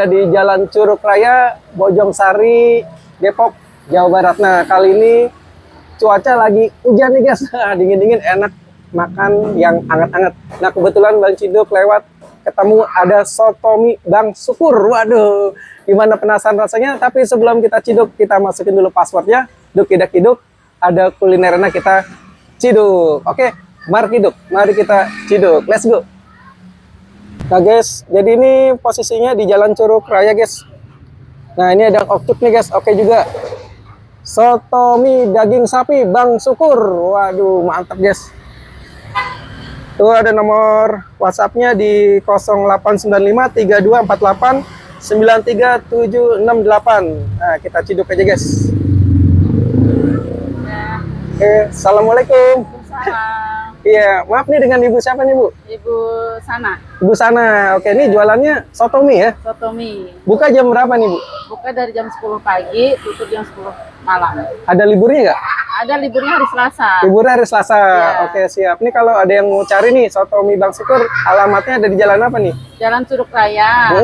berada di Jalan Curug Raya, Bojongsari, Depok, Jawa Barat. Nah, kali ini cuaca lagi hujan nih guys, dingin-dingin, enak makan yang hangat-hangat. Nah, kebetulan Bang Ciduk lewat, ketemu ada soto mie Bang Sukur. Waduh, gimana, penasaran rasanya? Tapi sebelum kita ciduk, kita masukin dulu passwordnya. Duk tidak ciduk, ada kulinernya kita ciduk. Oke, mari ciduk, mari kita ciduk. Let's go. Nah guys, jadi ini posisinya di Jalan Curug Raya guys. Nah ini ada okcuk nih guys, oke juga. Soto mie daging sapi Bang Sukur. Waduh, mantap guys. Tuh ada nomor WhatsApp-nya di 0895 3248 93768. Nah kita ciduk aja guys. Oke, assalamualaikum. Iya, maaf nih, dengan Ibu siapa nih Bu? Ibu Sana. Ibu Sana. Oke, ini jualannya soto mie ya? Soto mie. Buka jam berapa nih Bu? Buka dari jam 10 pagi, tutup jam 10 malam. Ada liburnya nggak? Ada liburnya hari Selasa. Liburnya hari Selasa. Ya. Oke, siap. Ini kalau ada yang mau cari nih soto mie Bang Sukur, alamatnya ada di jalan apa nih? Jalan Curug Raya,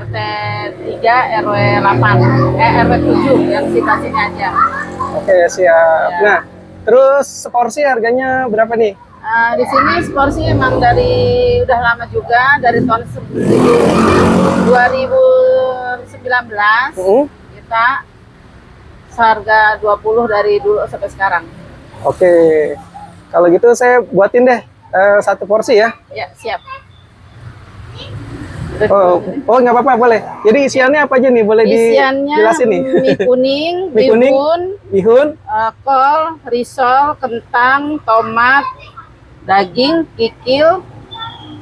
RT 3 RW 8, RW 7 yang sekitar sini aja. Oke, siap. Ya. Nah, terus seporsi harganya berapa nih? Di sini porsi emang dari udah lama juga, dari tahun 2019 kita seharga 20 dari dulu sampai sekarang. Oke, kalau gitu saya buatin deh satu porsi ya. Ya, siap. Oh nggak apa-apa, boleh. Jadi isiannya apa aja nih? Boleh dijelasin nih? Mie kuning, Mie kuning, bihun, kol, risol, kentang, tomat, daging, kikil,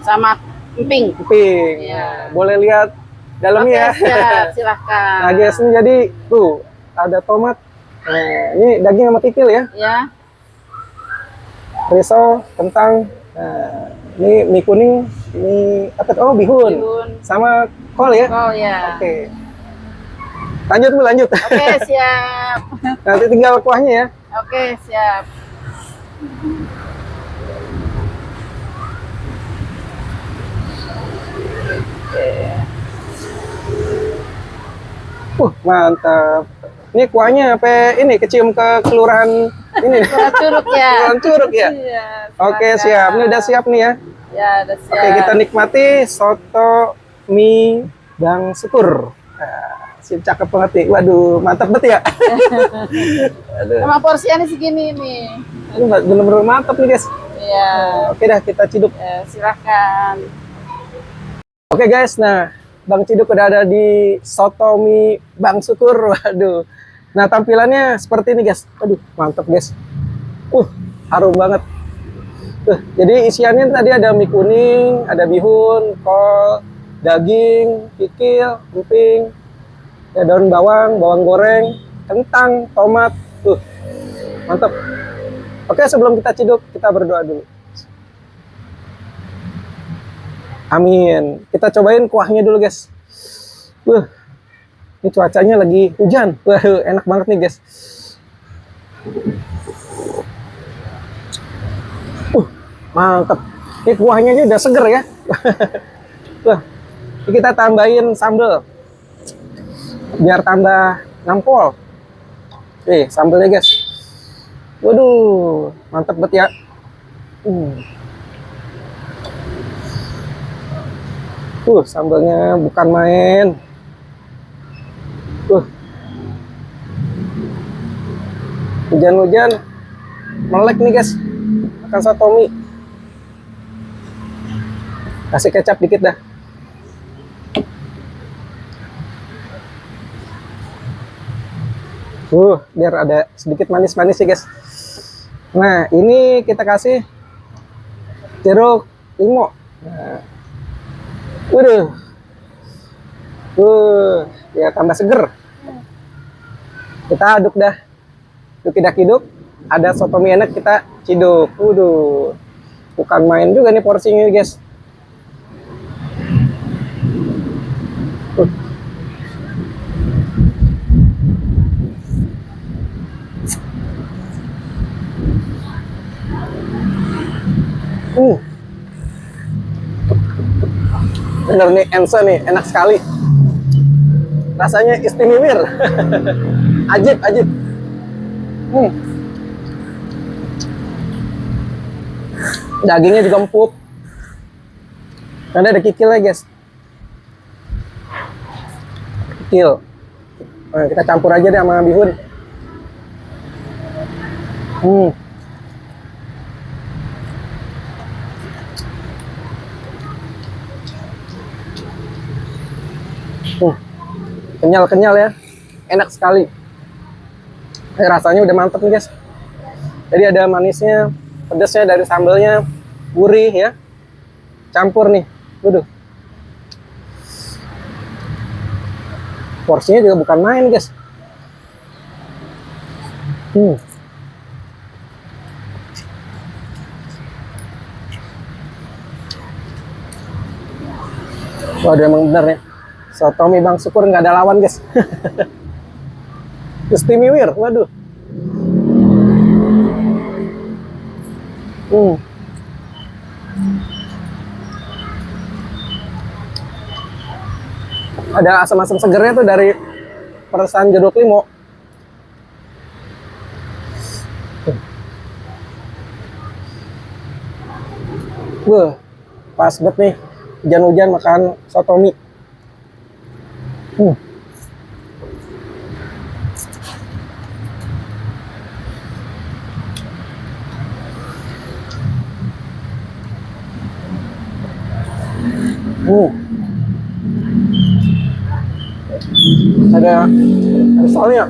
sama emping. emping. Ya. Boleh lihat dalamnya Oke, ya. siap, silahkan. Nah guys, ini jadi tuh ada tomat. Nah, ini daging sama kikil ya. Ya, Risol, kentang. Nah, ini mie kuning, ini apa? Oh, bihun. Sama kol ya. kol ya. Oke. Lanjut Bu, lanjut. Oke, siap. Nanti tinggal kuahnya ya. Oke, siap. Mantap. Ini kuahnya apa ini kecium ke kelurahan ini? Kurang curug ya. Kelurahan Curug ya. Iya, Oke, silakan. siap. Ini udah siap nih ya. Ya, udah siap. Oke, kita nikmati soto mie Bang Sukur. Nah, sip, cakep banget nih. Waduh, mantap banget ya. Aduh. Emang porsinya segini nih. Ini bener-bener mantap nih guys. Iya. Oke dah, kita ciduk. Ya, silahkan. Oke guys, nah Bang Ciduk udah ada di soto mie Bang Sukur. Waduh. Nah tampilannya seperti ini guys. Aduh, mantap guys. Harum banget. Jadi isiannya tadi ada mie kuning, ada bihun, kol, daging, kikil, emping, ya, daun bawang, bawang goreng, kentang, tomat. Mantap. Oke, sebelum kita ciduk, kita berdoa dulu. Amin. Kita cobain kuahnya dulu guys. Ini cuacanya lagi hujan. Enak banget nih guys. Mantap. Ini kuahnya aja udah seger ya. Ini kita tambahin sambal biar tambah nampol. Sambelnya guys. Waduh, mantap banget ya. Sambalnya bukan main. Hujan-hujan melek nih guys. Makan soto mie. Kasih kecap dikit dah. Biar ada sedikit manis-manis ya guys. Nah, ini kita kasih jeruk limau. Nah. Ya tambah seger. Kita aduk dah. Duk-duk, ada soto mie enak, kita ciduk. Bukan main juga nih porsinya guys. Bener nih, enso nih, enak sekali. rasanya istimewa. Ajib, ajib. Dagingnya juga empuk. Nanti ada kikilnya guys. Kikil. Nah, kita campur aja deh sama bihun. Kenyal-kenyal ya, enak sekali. Rasanya udah mantep nih guys. Jadi ada manisnya, pedasnya dari sambalnya, gurih ya. Campur nih, waduh. Porsinya juga bukan main guys. Waduh, emang bener ya. Soto mie Bang Sukur nggak ada lawan guys. Istimewa, waduh. Ada asam-asam segernya tuh dari peresan jeruk limau. Pas banget nih, hujan-hujan makan soto mie. Ada soalnya.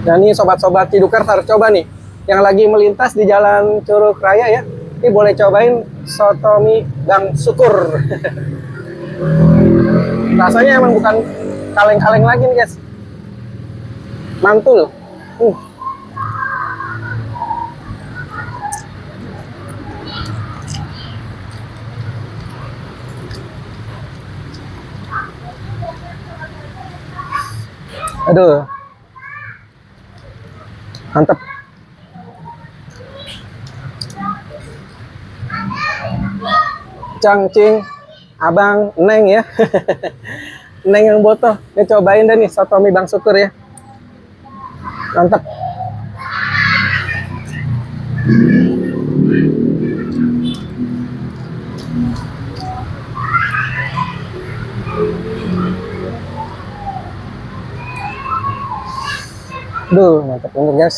Nah ini sobat-sobat Cidukers harus coba nih, yang lagi melintas di Jalan Curug Raya ya, ini boleh cobain soto mie Bang Sukur. Rasanya emang bukan kaleng-kaleng lagi nih guys, mantul. Aduh, mantep. Cangcing, abang, neng ya. Neng yang botoh, ini cobain deh nih soto mie Bang Sukur ya. Mantep. Duh, mantap banget guys.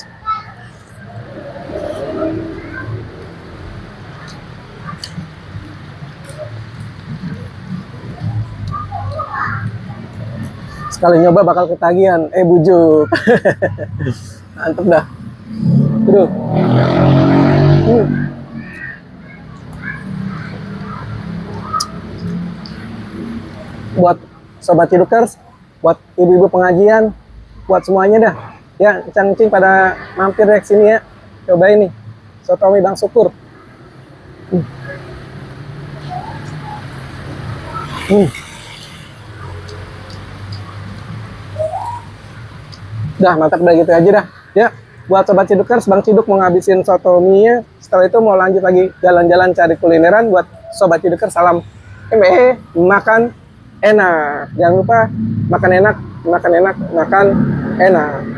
Sekali nyoba bakal ketagihan, bujuk. Mantep dah. Duh. Buat sobat Cidukers, buat ibu-ibu pengajian, buat semuanya dah. Ya, cangcing pada mampir ya ke sini ya. Cobain nih soto mie Bang Sukur. Dah, mantap udah gitu aja dah. Ya, buat sobat Cidukers, Bang Ciduk mau ngabisin soto mie-nya. Setelah itu mau lanjut lagi jalan-jalan cari kulineran. Buat sobat Cidukers, salam makan enak. Jangan lupa makan enak, makan enak, makan enak.